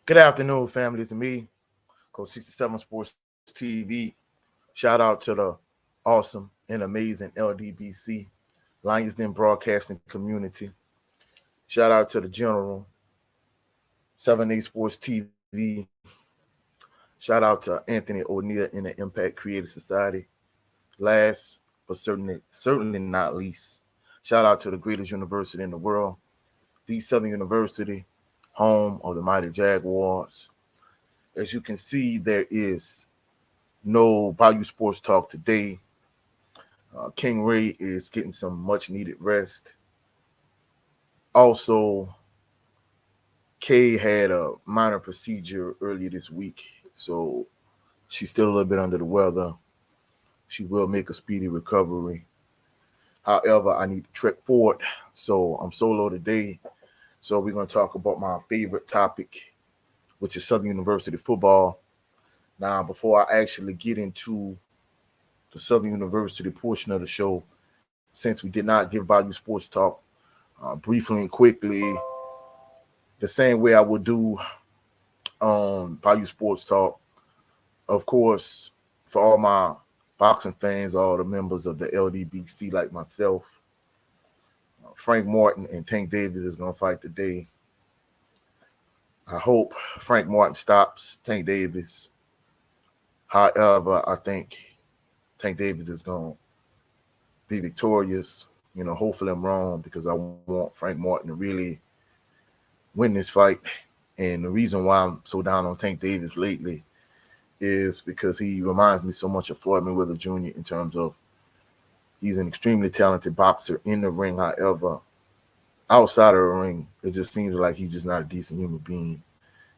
Good afternoon, family. It's me, Coach 67 Sports TV. Shout out to the awesome and amazing LDBC, Lions Den Broadcasting Community. Shout out to the General, 7A Sports TV. Shout out to Anthony O'Neill in the Impact Creative Society. Last but certainly not least, shout out to the greatest university in the world, the Southern University, home of the mighty Jaguars. As you can see, there is no Bayou Sports Talk today. King Ray is getting some much needed rest. Also, Kay had a minor procedure earlier this week, so she's still a little bit under the weather. She will make a speedy recovery. However, I need to trek forward, so I'm solo today. So we're going to talk about my favorite topic, which is Southern University football. Now, before I actually get into the Southern University portion of the show, since we did not give Bayou Sports Talk briefly and quickly, the same way I would do on Bayou Sports Talk. Of course, for all my boxing fans, all the members of the LDBC like myself, Frank Martin and Tank Davis is going to fight today. I hope Frank Martin stops Tank Davis. However, I think Tank Davis is going to be victorious. Hopefully I'm wrong because I want Frank Martin to really win this fight. And the reason why I'm so down on Tank Davis lately is because he reminds me so much of Floyd Mayweather Jr. in terms of he's an extremely talented boxer in the ring. However, outside of the ring, it just seems like he's just not a decent human being.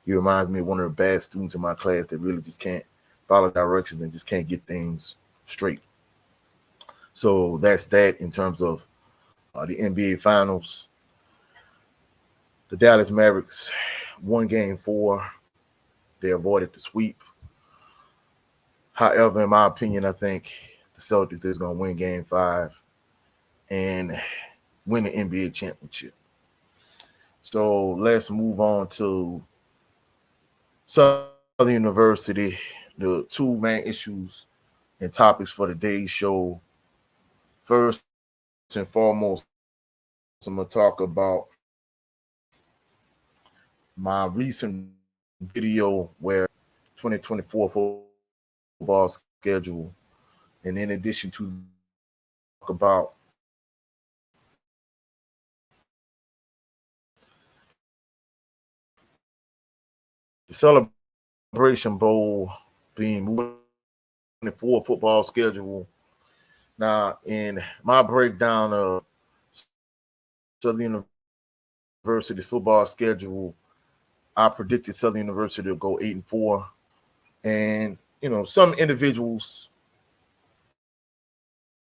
He reminds me of one of the bad students in my class that really just can't follow directions and just can't get things straight. So that's that in terms of the NBA Finals. The Dallas Mavericks won Game 4. They avoided the sweep. However, in my opinion, I think the Celtics is going to win Game 5 and win the NBA championship. So let's move on to Southern University, the two main issues and topics for today's show. First and foremost, I'm going to talk about my recent video where 2024 football schedule. And in addition to that, I'm going to talk about the Celebration Bowl being moved to 2024 football schedule. Now, in my breakdown of Southern University's football schedule, I predicted Southern University to go 8-4. And, some individuals,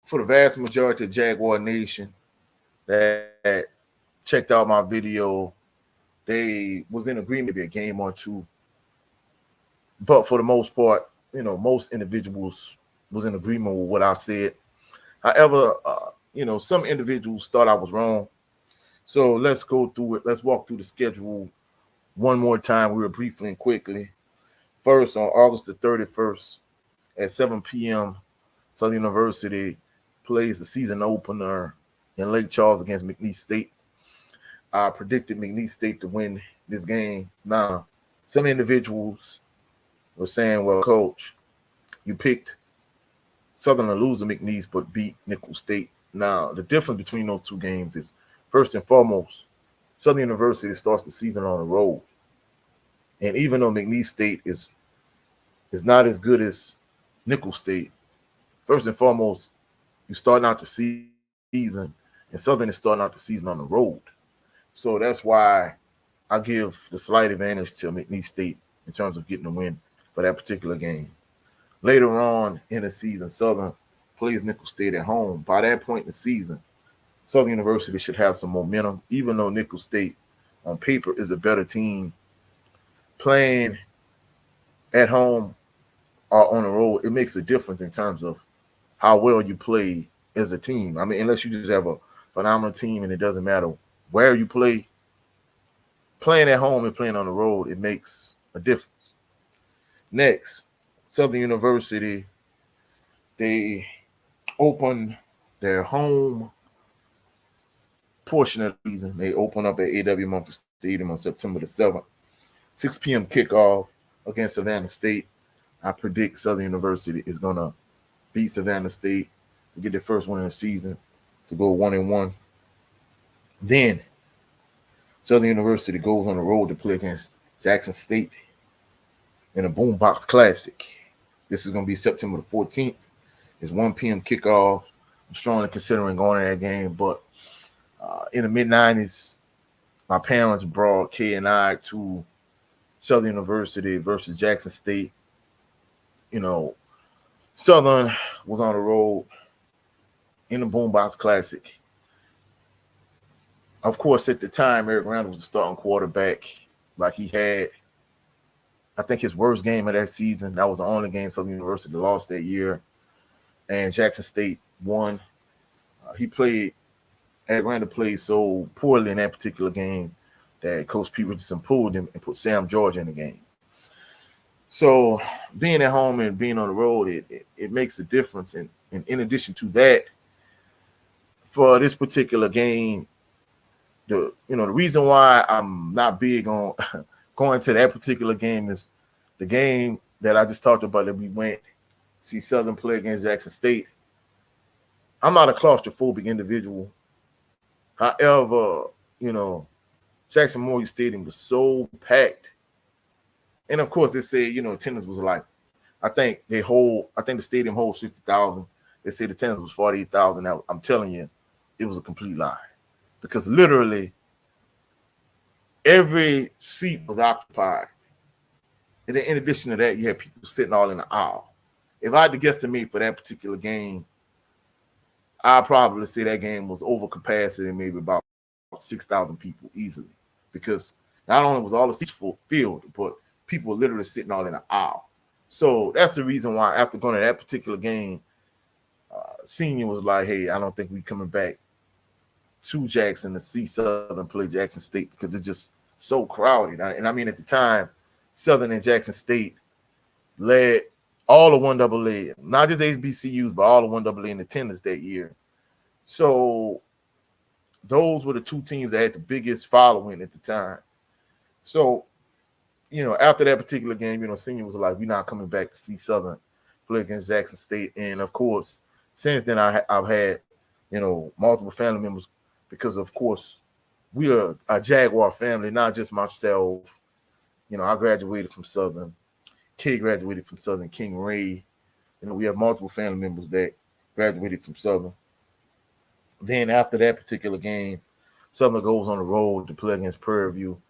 for the vast majority of Jaguar Nation that checked out my video, they was in agreement maybe a game or two. But for the most part, most individuals was in agreement with what I said. However, some individuals thought I was wrong. So let's go through it. Let's walk through the schedule one more time, real briefly and quickly. First, on August the 31st at 7 p.m., Southern University plays the season opener in Lake Charles against McNeese State. I predicted McNeese State to win this game. Now, some individuals were saying, well, Coach, you picked Southern to lose to McNeese but beat Nicholls State. Now, the difference between those two games is, first and foremost, Southern University starts the season on the road. And even though McNeese State is not as good as Nicholls State, first and foremost, you're starting out the season, and Southern is starting out the season on the road. So that's why I give the slight advantage to McNeese State in terms of getting the win for that particular game. Later on in the season, Southern plays Nicholls State at home. By that point in the season, Southern University should have some momentum, even though Nicholls State on paper is a better team. Playing at home or on the road, it makes a difference in terms of how well you play as a team. I mean, unless you just have a phenomenal team and it doesn't matter where you play, playing at home and playing on the road, it makes a difference. Next, Southern University, they open their home portion of the season. They open up at A.W. Mumford Stadium on September the 7th. 6 p.m. kickoff against Savannah State. I predict Southern University is going to beat Savannah State to get their first win of the season, to go 1-1. Then Southern University goes on the road to play against Jackson State in a Boombox Classic. This is going to be September the 14th. It's 1 p.m. kickoff. I'm strongly considering going to that game, but in the mid-90s, my parents brought Kay and I to Southern University versus Jackson State. You know, Southern was on the road in the Boombox Classic. Of course, at the time, Eric Randall was the starting quarterback. Like he had, I think, his worst game of that season. That was the only game Southern University lost that year. And Jackson State won. Eric Randall played so poorly in that particular game that Coach Pete Richardson pulled him and put Sam George in the game. So being at home and being on the road, it makes a difference. And in addition to that, for this particular game, the reason why I'm not big on going to that particular game is the game that I just talked about that we went see Southern play against Jackson State. I'm not a claustrophobic individual. However, Jackson Memorial Stadium was so packed. And of course, they say, attendance was like, I think the stadium holds 60,000. They say the attendance was 48,000. Now, I'm telling you, it was a complete lie. Because literally every seat was occupied. And then in addition to that, you had people sitting all in the aisle. If I had to guesstimate for that particular game, I'd probably say that game was over capacity, maybe about 6,000 people easily. Because not only was all the seats filled, but people were literally sitting all in the aisle. So that's the reason why after going to that particular game, Senior was like, hey, I don't think we're coming back to Jackson to see Southern play Jackson State because it's just so crowded. And I mean, at the time, Southern and Jackson State led all the 1AA, not just HBCUs, but all the 1AA in attendance that year. So those were the two teams that had the biggest following at the time. So, after that particular game, Senior was like, we're not coming back to see Southern play against Jackson State. And, of course, since then I've had, multiple family members because, of course, we are a Jaguar family, not just myself. I graduated from Southern. Kay graduated from Southern. King Ray. We have multiple family members that graduated from Southern. Then after that particular game, Southern goes on the road to play against Prairie View.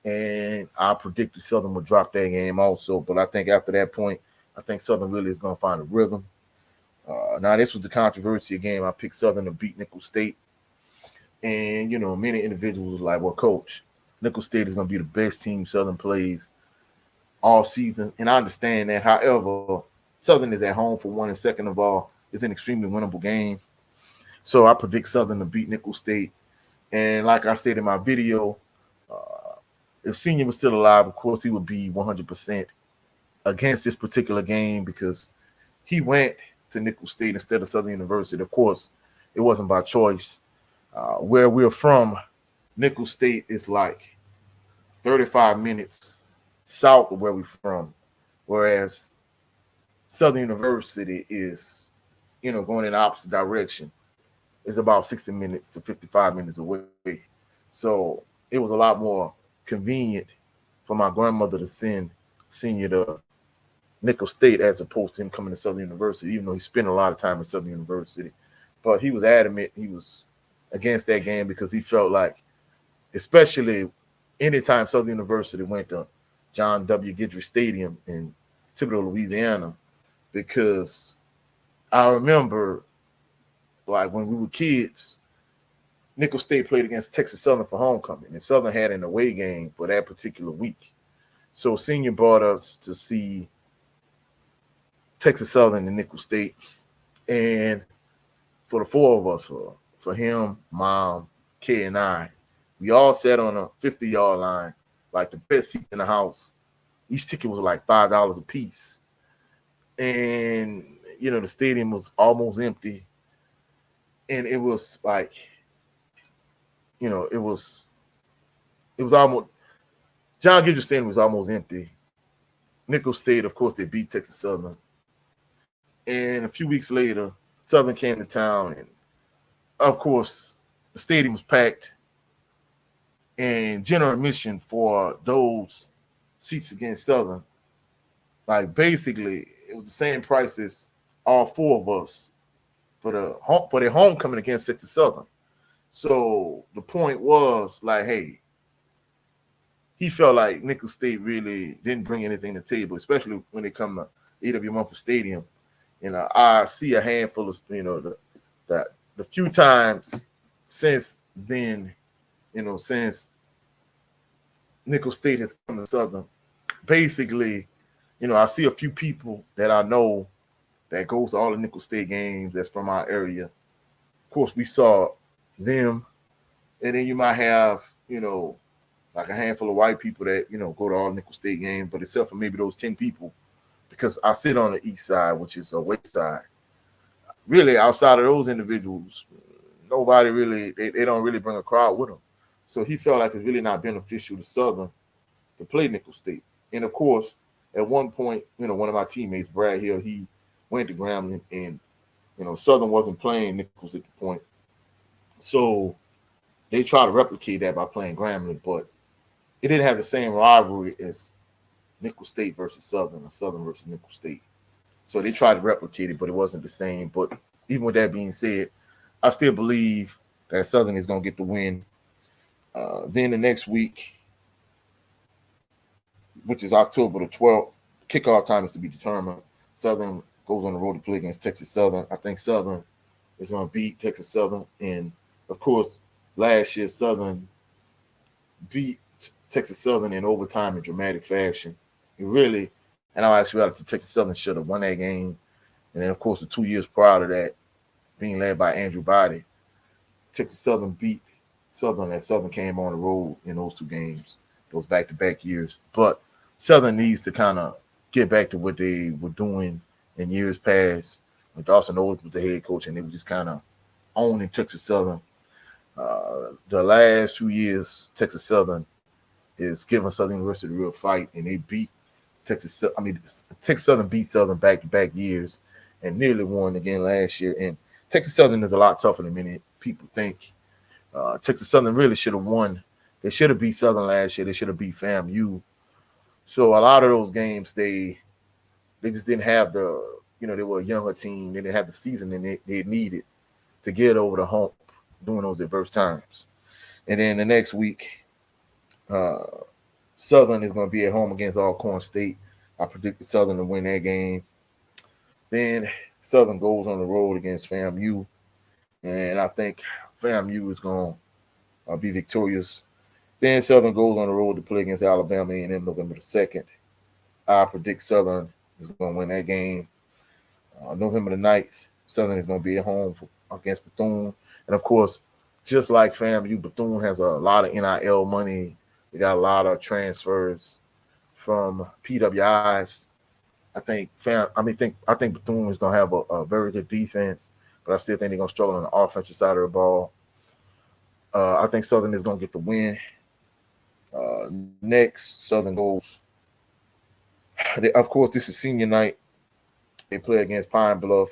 And I predicted Southern would drop that game also. But I think after that point, I think Southern really is going to find a rhythm. Now, this was the controversy game. I picked Southern to beat Nicholls State. And, many individuals were like, well, Coach, Nicholls State is going to be the best team Southern plays all season. And I understand that. However, Southern is at home for one. And second of all, it's an extremely winnable game. So I predict Southern to beat Nicholls State. And like I said in my video, if Senior was still alive, of course, he would be 100% against this particular game because he went to Nicholls State instead of Southern University. Of course, it wasn't by choice. Where we're from, Nicholls State is like 35 minutes south of where we're from, whereas Southern University is, going in the opposite direction. It's about 60 minutes to 55 minutes away. So it was a lot more convenient for my grandmother to send Senior to Nicholls State as opposed to him coming to Southern University, even though he spent a lot of time at Southern University. But he was adamant he was against that game because he felt like, especially anytime Southern University went to John W. Guidry Stadium in Thibodaux, Louisiana, because I remember, like, when we were kids, Nicholls State played against Texas Southern for homecoming, and Southern had an away game for that particular week. So Senior brought us to see Texas Southern and Nicholls State, and for the four of us, for him, Mom, Kay, and I, We all sat on a 50-yard line, like the best seats in the house. Each ticket was like $5 a piece. And, the stadium was almost empty. And it was like, it was almost, John Gidget Stadium was almost empty. Nicholls State, of course, they beat Texas Southern. And a few weeks later, Southern came to town. And, of course, the stadium was packed. And general admission for those seats against Southern, like basically, it was the same price as all four of us for their homecoming against Texas Southern. So the point was like, hey, he felt like Nicholls State really didn't bring anything to the table, especially when they come to A.W. Mumford Stadium. I see a handful of the few times since then, since Nicholls State has come to Southern. Basically, I see a few people that I know that goes to all the Nicholls State games that's from our area. Of course, we saw them. And then you might have, like a handful of white people that, go to all Nicholls State games, but except for maybe those 10 people, because I sit on the east side, which is a west side. Really, outside of those individuals, nobody really, they don't really bring a crowd with them. So he felt like it's really not beneficial to Southern to play Nicholls State. And of course, at one point, one of my teammates, Brad Hill, he went to Grambling, and Southern wasn't playing Nicholls at the point. So they tried to replicate that by playing Grambling, but it didn't have the same rivalry as Nicholls State versus Southern or Southern versus Nicholls State. So they tried to replicate it, but it wasn't the same. But even with that being said, I still believe that Southern is going to get the win. Then the next week, which is October the 12th, kickoff time is to be determined. Southern goes on the road to play against Texas Southern. I think Southern is going to beat Texas Southern. And, of course, last year Southern beat Texas Southern in overtime in dramatic fashion. And I'll actually out to Texas Southern should have won that game. And then, of course, the 2 years prior to that, being led by Andrew Body, Texas Southern beat Southern, and Southern came on the road in those two games, those back-to-back years. But Southern needs to kind of get back to what they were doing in years past when Dawson Owens was the head coach, and they were just kind of owning Texas Southern. The last 2 years, Texas Southern is giving Southern University a real fight, and they beat Texas Southern beat Southern back-to-back years and nearly won again last year. And Texas Southern is a lot tougher than many people think. Texas Southern really should have won. They should have beat Southern last year. They should have beat FAMU. So a lot of those games, they just didn't have they were a younger team. They didn't have the season they needed to get over the hump during those adverse times. And then the next week, Southern is going to be at home against Alcorn State. I predicted Southern to win that game. Then Southern goes on the road against FAMU, and I think FAMU is going to be victorious. Then Southern goes on the road to play against Alabama A&M November the 2nd. I predict Southern is going to win that game. November the 9th, Southern is going to be at home against Bethune. And, of course, just like FAMU, Bethune has a lot of NIL money. They got a lot of transfers from PWIs. I think Bethune is going to have a very good defense, but I still think they're going to struggle on the offensive side of the ball. I think Southern is going to get the win. Next, Southern goes. Of course, this is senior night. They play against Pine Bluff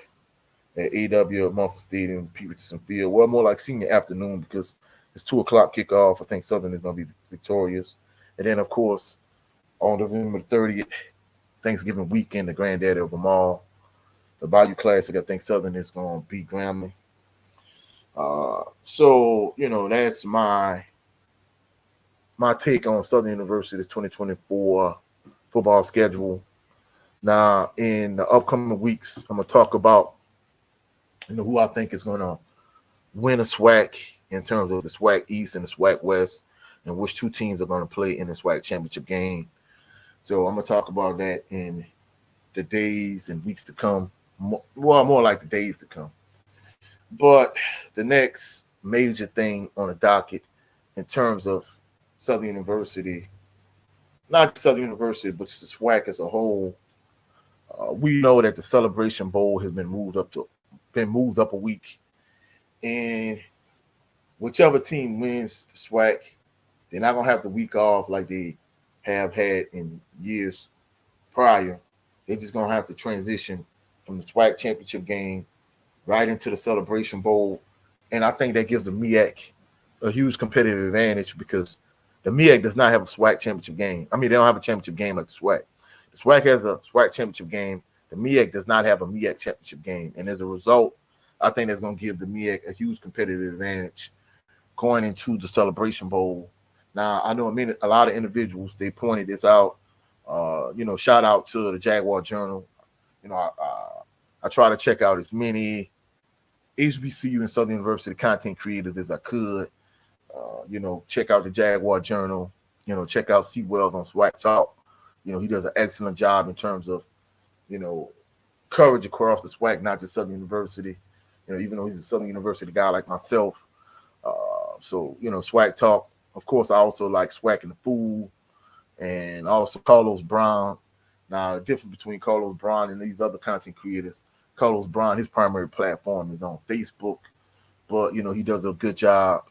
at A.W. Mumford Stadium, Pete Richardson Field. Well, more like senior afternoon because it's 2 o'clock kickoff. I think Southern is going to be victorious. And then, of course, on November 30th, Thanksgiving weekend, the granddaddy of them all, the Bayou Classic, I think Southern is going to beat Grambling. So, that's my take on Southern University's 2024 football schedule. Now, in the upcoming weeks, I'm going to talk about, who I think is going to win a SWAC in terms of the SWAC East and the SWAC West, and which two teams are going to play in the SWAC championship game. So I'm going to talk about that in the days and weeks to come. More like the days to come. But the next major thing on the docket in terms of Southern University, not just Southern University, but just the SWAC as a whole. We know that the Celebration Bowl has been moved up a week, and whichever team wins the SWAC, they're not gonna have the week off like they have had in years prior. They're just gonna have to transition from the SWAC championship game right into the Celebration Bowl, and I think that gives the MEAC a huge competitive advantage because the MEAC does not have a SWAC championship game. I mean, they don't have a championship game like the SWAC. The SWAC has a SWAC championship game. The MEAC does not have a MEAC championship game, and as a result, I think that's going to give the MEAC a huge competitive advantage going into the Celebration Bowl. Now, I know a lot of individuals they pointed this out. Shout out to the Jaguar Journal. I try to check out as many HBCU and Southern University content creators as I could. Check out the Jaguar Journal. Check out C. Wells on SWAC Talk. He does an excellent job in terms of, coverage across the SWAC, not just Southern University. Even though he's a Southern University guy like myself. SWAC Talk. Of course, I also like SWAC and the Fool, and also Carlos Brown. Now, the difference between Carlos Brown and these other content creators, Carlos Brown, his primary platform is on Facebook, but he does a good job,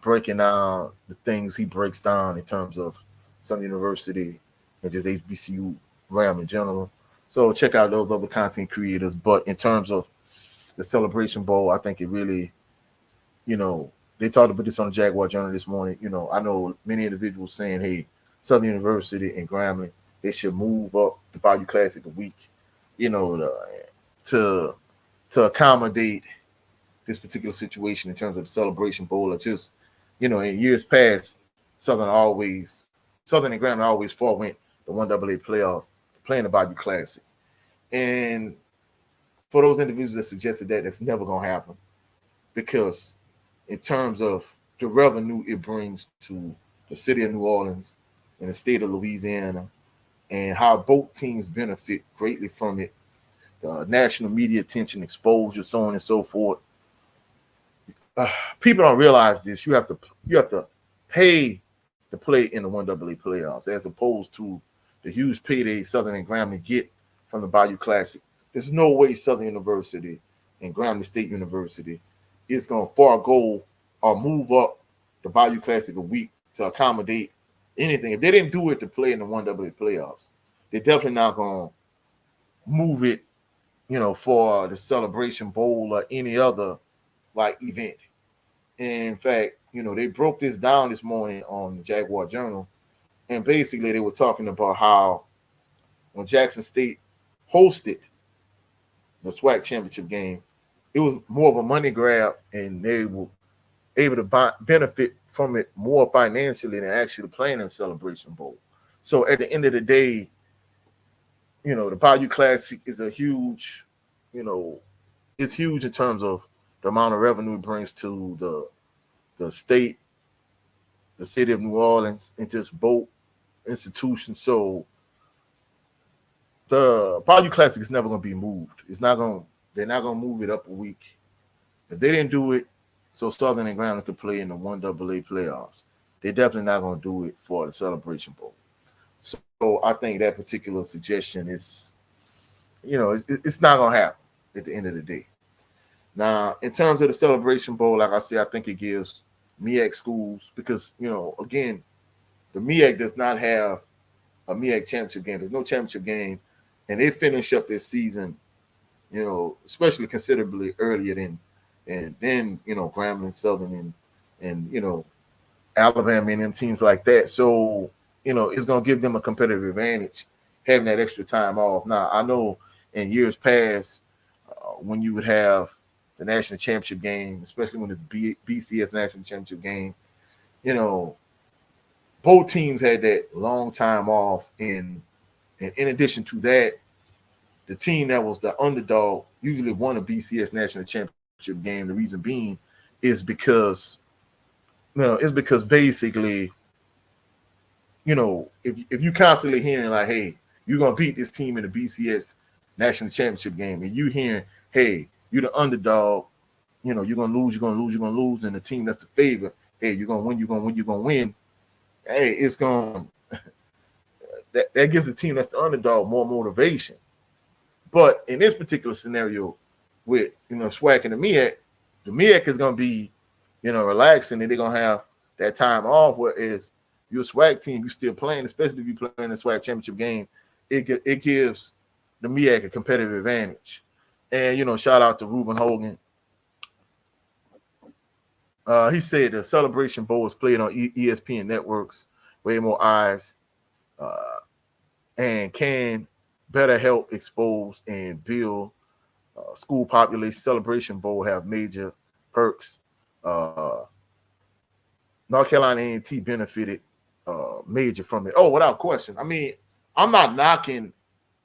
breaking down the things he breaks down in terms of Southern University and just HBCU realm in general. So check out those other content creators. But in terms of the Celebration Bowl, I think it really, they talked about this on the Jaguar Journal this morning. I know many individuals saying, hey, Southern University and Grambling, they should move up the Bayou Classic a week, to accommodate this particular situation in terms of the Celebration Bowl. Or just, in years past, Southern and Grambling always forewent the 1AA playoffs, playing the Bayou Classic. And for those individuals that suggested that, that's never going to happen because in terms of the revenue it brings to the city of New Orleans and the state of Louisiana and how both teams benefit greatly from it, national media attention, exposure, so on and so forth. People don't realize this. You have to pay to play in the 1AA playoffs as opposed to the huge payday Southern and Grambling get from the Bayou Classic. There's no way Southern University and Grambling State University is going to forego or move up the Bayou Classic a week to accommodate anything. If they didn't do it to play in the 1AA playoffs, they're definitely not going to move it, for the Celebration Bowl or any other event. In fact, they broke this down this morning on the Jaguar Journal, and basically they were talking about how when Jackson State hosted the SWAC championship game, it was more of a money grab, and they were able to benefit from it more financially than actually playing in the Celebration Bowl. So at the end of the day, the Bayou Classic is a huge, it's huge in terms of the amount of revenue it brings to the state, the city of New Orleans, and just both institutions. So the Bayou Classic is never going to be moved. They're not going to move it up a week. If they didn't do it, so Southern and Grambling could play in the 1AA playoffs, they're definitely not going to do it for the Celebration Bowl. So I think that particular suggestion is, it's not going to happen at the end of the day. Now, in terms of the Celebration Bowl, like I said, I think it gives MEAC schools because, again, the MEAC does not have a MEAC championship game. There's no championship game, and they finish up this season, especially considerably earlier than Grambling, Southern, and Alabama and them teams like that. So, it's going to give them a competitive advantage having that extra time off. Now, I know in years past when you would have the national championship game, especially when it's BCS national championship game, both teams had that long time off. And in addition to that, the team that was the underdog usually won a BCS national championship game. The reason being is because, basically, if you constantly hearing like, hey, you're going to beat this team in the BCS national championship game, and you hearing, hey, you're the underdog, you're gonna lose, and the team that's the favorite, hey, you're gonna win. Hey, it's gonna that gives the team that's the underdog more motivation. But in this particular scenario, with SWAC and the MEAC is gonna be, relaxing, and they're gonna have that time off. Whereas your SWAC team, you still playing, especially if you're playing the SWAC championship game, it gives the MEAC a competitive advantage. And shout out to Reuben Hogan. He said the Celebration Bowl is played on ESPN networks, way more eyes, and can better help expose and build school population. Celebration Bowl have major perks. North Carolina A&T benefited major from it. Oh, without question. I mean, I'm not knocking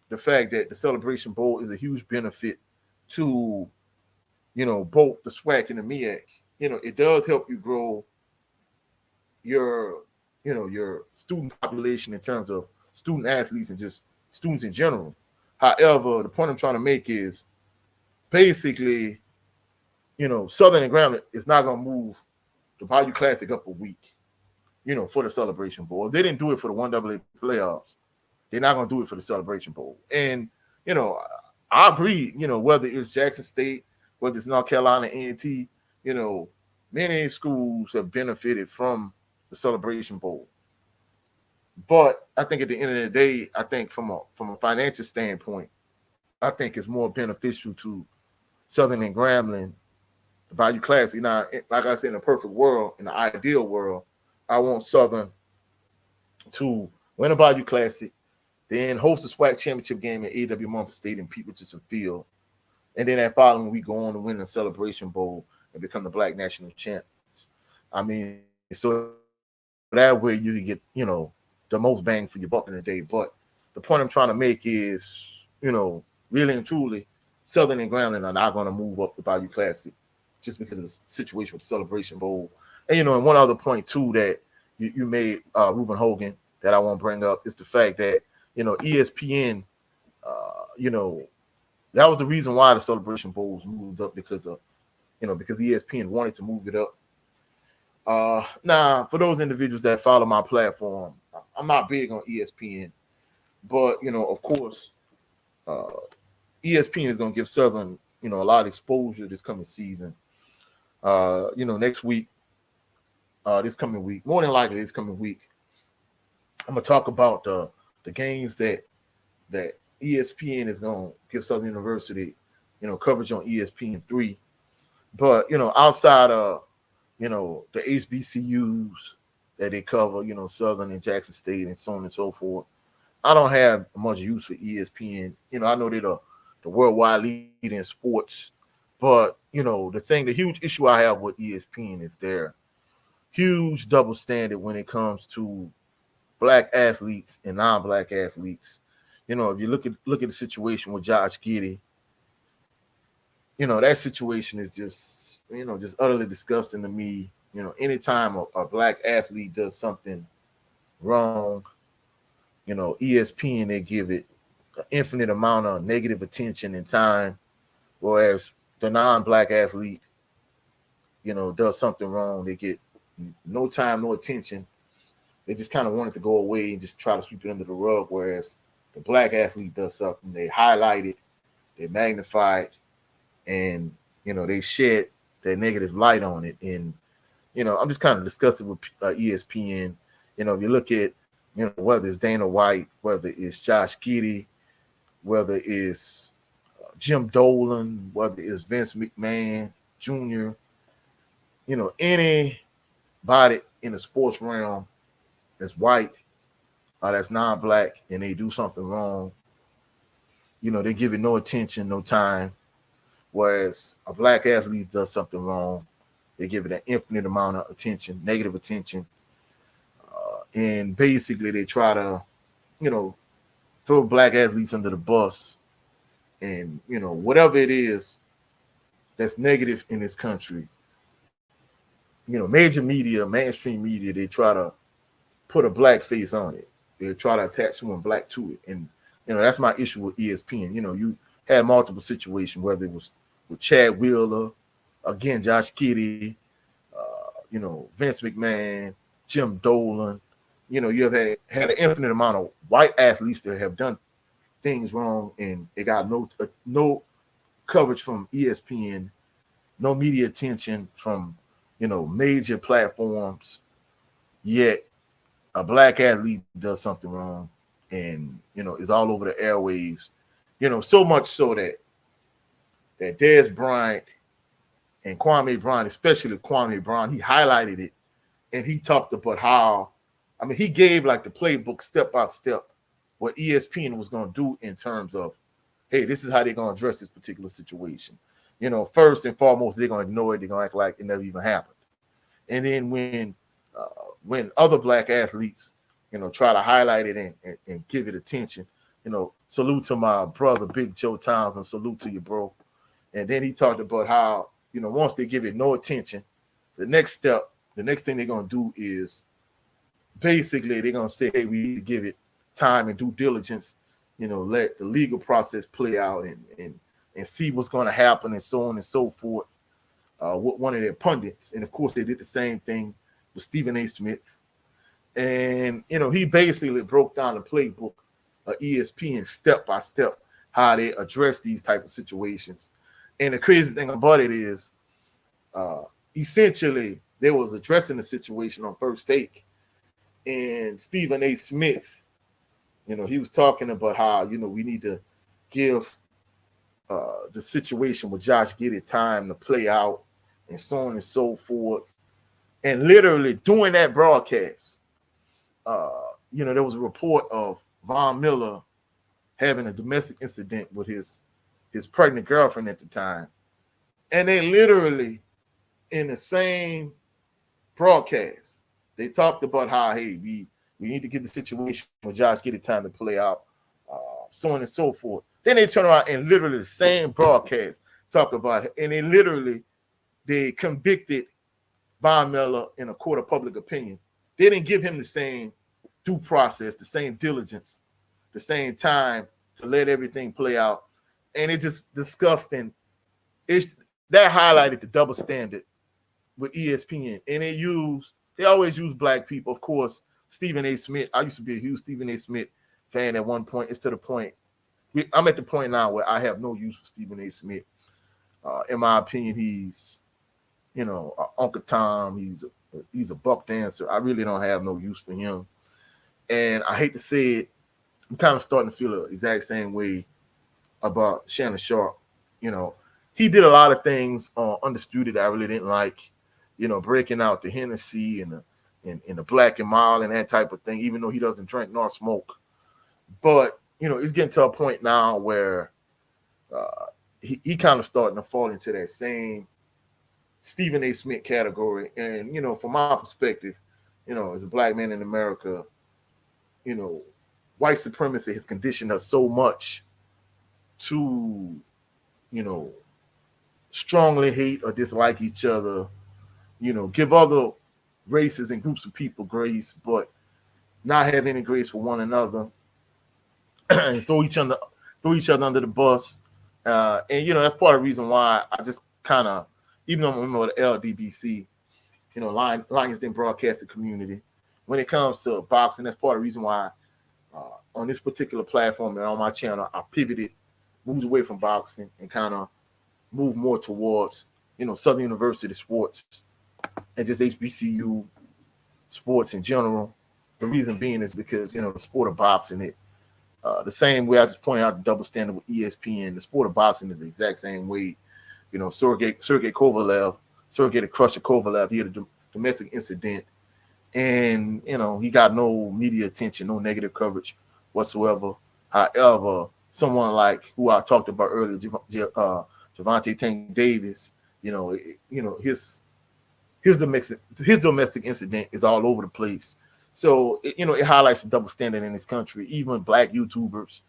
the fact that the Celebration Bowl is a huge benefit to, both the SWAC and the MEAC. It does help you grow your, your student population in terms of student athletes and just students in general. However, the point I'm trying to make is basically, Southern and Grambling is not going to move the Bayou Classic up a week, for the Celebration Bowl. If they didn't do it for the 1AA playoffs, they're not going to do it for the Celebration Bowl. And, I agree, whether it's Jackson State, whether it's North Carolina A&T, many schools have benefited from the Celebration Bowl. But I think at the end of the day, I think from a financial standpoint, I think it's more beneficial to Southern and Grambling, the Bayou Classic. Now, like I said, in a perfect world, in the ideal world, I want Southern to win a Bayou Classic, then host the SWAC championship game at A.W. Mumford Stadium, Pete Richardson Field, and then that following week go on to win the Celebration Bowl and become the Black National Champions. I mean, so that way you can get, the most bang for your buck in the day. But the point I'm trying to make is, really and truly, Southern and Grambling are not going to move up the Bayou Classic just because of the situation with the Celebration Bowl. And, and one other point, too, that you made, Reuben Hogan, that I want to bring up is the fact that, ESPN, that was the reason why the Celebration Bowl was moved up because ESPN wanted to move it up. Now, for those individuals that follow my platform, I'm not big on ESPN, but, of course, ESPN is going to give Southern, a lot of exposure this coming season. Next week, this coming week, more than likely this coming week, I'm going to talk about the games that ESPN is going to give Southern University, coverage on ESPN3. But, outside of, the HBCUs that they cover, Southern and Jackson State and so on and so forth, I don't have much use for ESPN. I know they're the worldwide lead in sports, but, the huge issue I have with ESPN is their huge double standard when it comes to Black athletes and non-Black athletes. If you look at the situation with Josh Giddey, that situation is just utterly disgusting to me. Anytime a Black athlete does something wrong, ESPN, they give it an infinite amount of negative attention and time, whereas the non-Black athlete, does something wrong, they get no time, no attention. They just kind of want it to go away and just try to sweep it under the rug, whereas the Black athlete does something, they highlight it, they magnify it, and, they shed that negative light on it. And, I'm just kind of disgusted with ESPN. If you look at, whether it's Dana White, whether it's Josh Giddey, whether it's Jim Dolan, whether it's Vince McMahon Jr., anybody in the sports realm that's white or that's non-Black and they do something wrong, they give it no attention, no time. Whereas a Black athlete does something wrong, they give it an infinite amount of attention, negative attention. And basically they try to, throw Black athletes under the bus. And, whatever it is that's negative in this country, major media, mainstream media, they try to put a Black face on it. They try to attach someone Black to it. And, that's my issue with ESPN. You had multiple situations, whether it was with Chad Wheeler, Again, Josh Giddey, Vince McMahon, Jim Dolan. You have had an infinite amount of white athletes that have done things wrong, and it got no coverage from ESPN, no media attention from major platforms. Yet a black athlete does something wrong, and is all over the airwaves. So much so that Dez Bryant and Kwame Brown, especially Kwame Brown, he highlighted it and he talked about how, he gave like the playbook step by step what ESPN was going to do in terms of, hey, this is how they're going to address this particular situation. First and foremost, they're going to ignore it. They're going to act like it never even happened. And then when other black athletes, try to highlight it and give it attention, salute to my brother, Big Joe Townsend, salute to you, bro. And then he talked about how, once they give it no attention, the next thing they're going to do is basically they're going to say, hey, we need to give it time and due diligence, let the legal process play out and see what's going to happen and so on and so forth with one of their pundits. And of course, they did the same thing with Stephen A. Smith. And, he basically broke down the playbook of ESPN step by step, how they address these type of situations. And the crazy thing about it is, essentially, they was addressing the situation on First Take. And Stephen A. Smith, he was talking about how, we need to give the situation with Josh Giddey time to play out and so on and so forth. And literally during that broadcast, there was a report of Von Miller having a domestic incident with his pregnant girlfriend at the time. And they literally, in the same broadcast, they talked about how, hey, we need to get the situation with Josh Giddey time to play out, so on and so forth. Then they turn around and literally the same broadcast talk about it. And they convicted Von Miller in a court of public opinion. They didn't give him the same due process, the same diligence, the same time to let everything play out. And it's just disgusting. That highlighted the double standard with ESPN. And they always use black people. Of course, Stephen A. Smith. I used to be a huge Stephen A. Smith fan at one point. It's to the point. I'm at the point now where I have no use for Stephen A. Smith. In my opinion, he's, Uncle Tom. He's a buck dancer. I really don't have no use for him. And I hate to say it, I'm kind of starting to feel the exact same way about Shannon Sharpe. He did a lot of things on Undisputed that I really didn't like. Breaking out the Hennessy and the Black and Mild and that type of thing, even though he doesn't drink nor smoke. But, it's getting to a point now where he kind of starting to fall into that same Stephen A. Smith category. And, from my perspective, as a black man in America, white supremacy has conditioned us so much to, strongly hate or dislike each other, give other races and groups of people grace, but not have any grace for one another and throw each other under the bus. And, that's part of the reason why I just kind of, even though I'm a member of the LDBC, Lions Den Broadcasting Community, when it comes to boxing, that's part of the reason why on this particular platform and on my channel, I pivoted, moved away from boxing and kind of moved more towards, Southern University sports and just HBCU sports in general. The reason being is because, the sport of boxing, the same way I just pointed out the double standard with ESPN, the sport of boxing is the exact same way. Sergey Kovalev, Sergey the Crusher Kovalev, he had a domestic incident. And, he got no media attention, no negative coverage whatsoever. However, someone like who I talked about earlier, Gervonta Tank Davis, his domestic incident is all over the place. So, it highlights the double standard in this country. Even black YouTubers,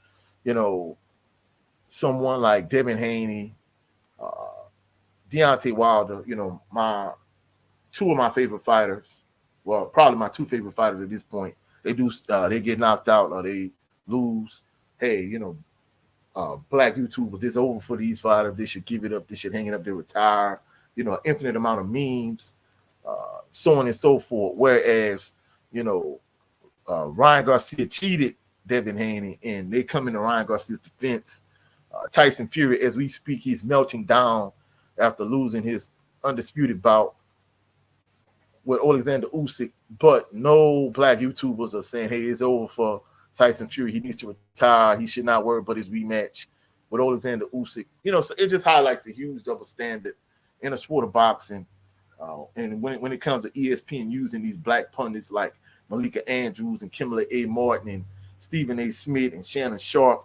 someone like Devin Haney, Deontay Wilder, two of my favorite fighters. Well, probably my two favorite fighters at this point. They get knocked out or they lose. Hey, black YouTubers, it's over for these fighters. They should give it up. They should hang it up. They retire. infinite amount of memes, so on and so forth. Whereas, you know, Ryan Garcia cheated Devin Haney, and they come into Ryan Garcia's defense. Tyson Fury, as we speak, he's melting down after losing his undisputed bout with Alexander Usyk. But no black YouTubers are saying, "Hey, it's over for Tyson Fury. He needs to retire. He should not worry about his rematch with Alexander Usyk." So it just highlights the huge double standard in the sport of boxing. And when it comes to ESPN using these black pundits like Malika Andrews and Kimberly A. Martin and Stephen A. Smith and Shannon Sharp,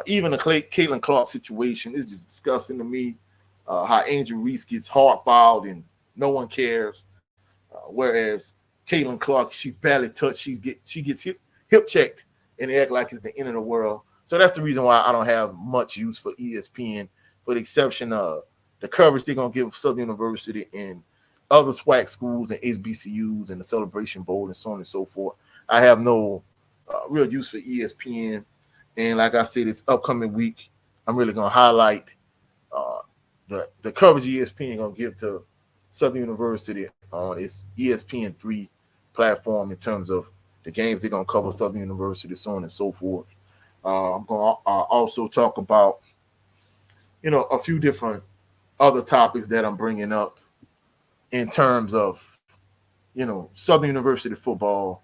even the Caitlin Clark situation is just disgusting to me. How Angel Reese gets hard fouled and no one cares, whereas Caitlin Clark, she's barely touched. She gets hip checked and they act like it's the end of the world. So that's the reason why I don't have much use for ESPN, for the exception of the coverage they're gonna give Southern University and other SWAC schools and HBCUs and the Celebration Bowl and so on and so forth. I have no real use for ESPN. And like I said, this upcoming week, I'm really going to highlight the coverage ESPN going to give to Southern University on its ESPN3 platform in terms of the games they're going to cover Southern University, so on and so forth. I'm going to also talk about, a few different other topics that I'm bringing up in terms of, Southern University football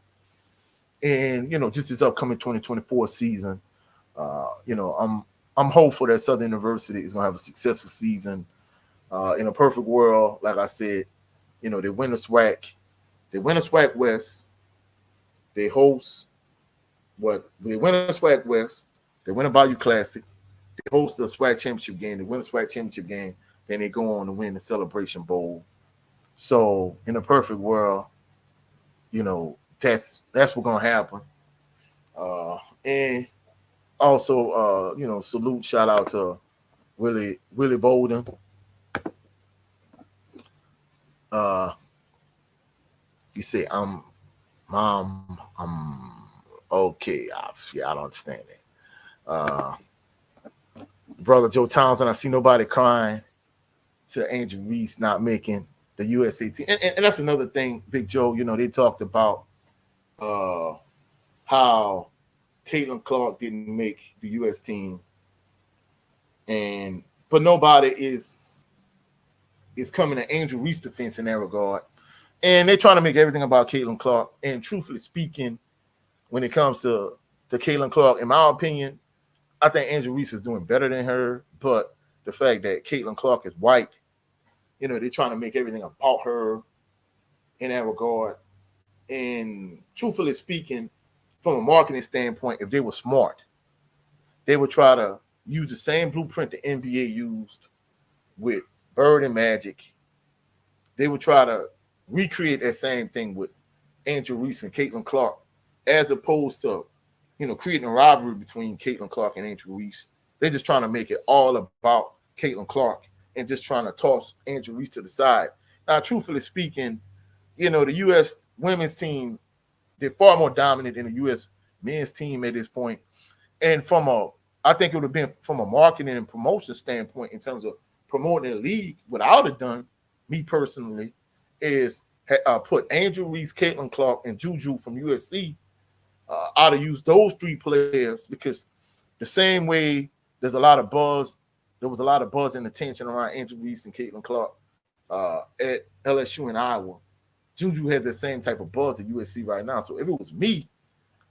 and, just this upcoming 2024 season. I'm hopeful that Southern University is going to have a successful season. In a perfect world, like I said, they win the SWAC. They win the SWAC West. They host they win the SWAC West. They win the Bayou Classic. They host the SWAC Championship game. They win the SWAC Championship game. Then they go on to win the Celebration Bowl. So in a perfect world, that's what's going to happen. And also, salute, shout out to Willie Bolden. You say I'm okay. I don't understand that. Brother Joe Townsend, I see nobody crying to Angel Reese not making the USA team, and that's another thing. Big Joe, they talked about how Caitlin Clark didn't make the U.S. team, but nobody is coming to Angel Reese defense in that regard. And they're trying to make everything about Caitlin Clark. And truthfully speaking, when it comes to Caitlin Clark, in my opinion, I think Angel Reese is doing better than her. But the fact that Caitlin Clark is white, they're trying to make everything about her in that regard. And truthfully speaking, from a marketing standpoint, if they were smart, they would try to use the same blueprint the NBA used with Bird and Magic. They would try to recreate that same thing with Angel Reese and Caitlin Clark, as opposed to, creating a rivalry between Caitlin Clark and Angel Reese. They're just trying to make it all about Caitlin Clark and just trying to toss Angel Reese to the side. Now, truthfully speaking, the U.S. women's team, they're far more dominant than the U.S. men's team at this point. And I think it would have been from a marketing and promotion standpoint in terms of promoting the league, what I would have done, me personally, is put Angel Reese, Caitlin Clark, and Juju from USC. I'd have used those three players because the same way there was a lot of buzz and attention around Angel Reese and Caitlin Clark at LSU and Iowa. Juju has the same type of buzz at USC right now. So if it was me,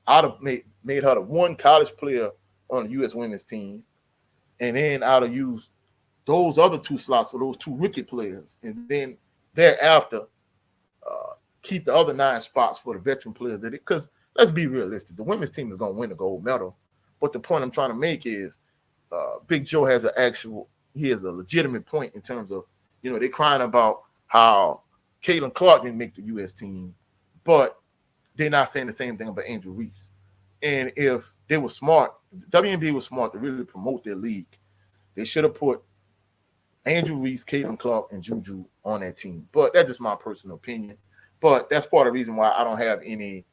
I'd have made her the one college player on the U.S. women's team, and then I'd have used those other two slots for those two rookie players, and then thereafter keep the other 9 spots for the veteran players. Because let's be realistic, the women's team is going to win the gold medal. But the point I'm trying to make is Big Joe has he has a legitimate point in terms of, they're crying about how Caitlin Clark didn't make the U.S. team, but they're not saying the same thing about Angel Reese. And if they were smart, WNBA was smart to really promote their league, they should have put Angel Reese, Caitlin Clark, and Juju on that team. But that's just my personal opinion. But that's part of the reason why I don't have any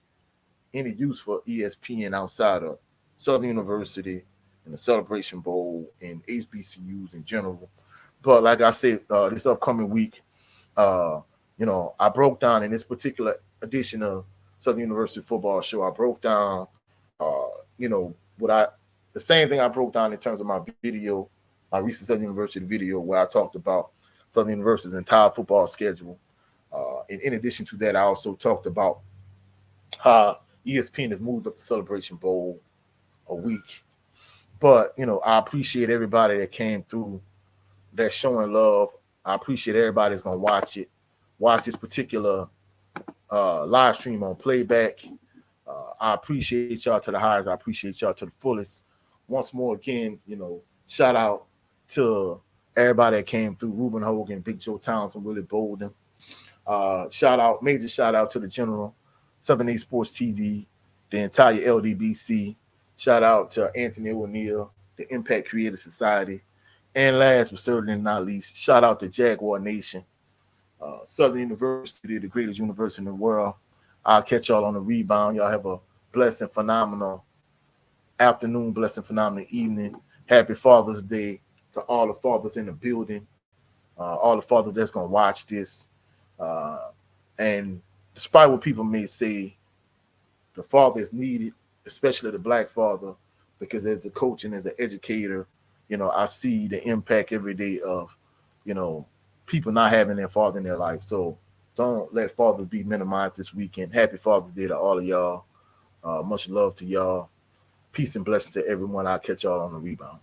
use for ESPN outside of Southern University and the Celebration Bowl and HBCUs in general. But like I said, this upcoming week, uh, I broke down in this particular edition of Southern University Football Show. I broke down, uh, what the same thing I broke down in terms of my video, my recent Southern University video, where I talked about Southern University's entire football schedule. And in addition to that, I also talked about how ESPN has moved up the Celebration Bowl a week. But I appreciate everybody that came through, that's showing love. I appreciate everybody that's gonna watch this particular live stream on playback. I appreciate y'all to the highest. I appreciate y'all to the fullest. Once more, again, shout out to everybody that came through: Ruben Hogan, Big Joe Townsend, Willie Bolden. Major shout out to the General, 7 8 Sports TV, the entire LDBC. Shout out to Anthony O'Neill, the Impact Creative Society, and last but certainly not least, shout out to Jaguar Nation, Southern University, the greatest university in the world. I'll catch y'all on the rebound. Y'all have a blessed and phenomenal afternoon, blessed and phenomenal evening. Happy Father's Day to all the fathers in the building, all the fathers that's gonna watch this. Uh, and despite what people may say, the father is needed, especially the black father, because as a coach and as an educator, I see the impact every day of, you know, people not having their father in their life. So don't let fathers be minimized this weekend. Happy Father's Day to all of y'all. Much love to y'all. Peace and blessings to everyone. I'll catch y'all on the rebound.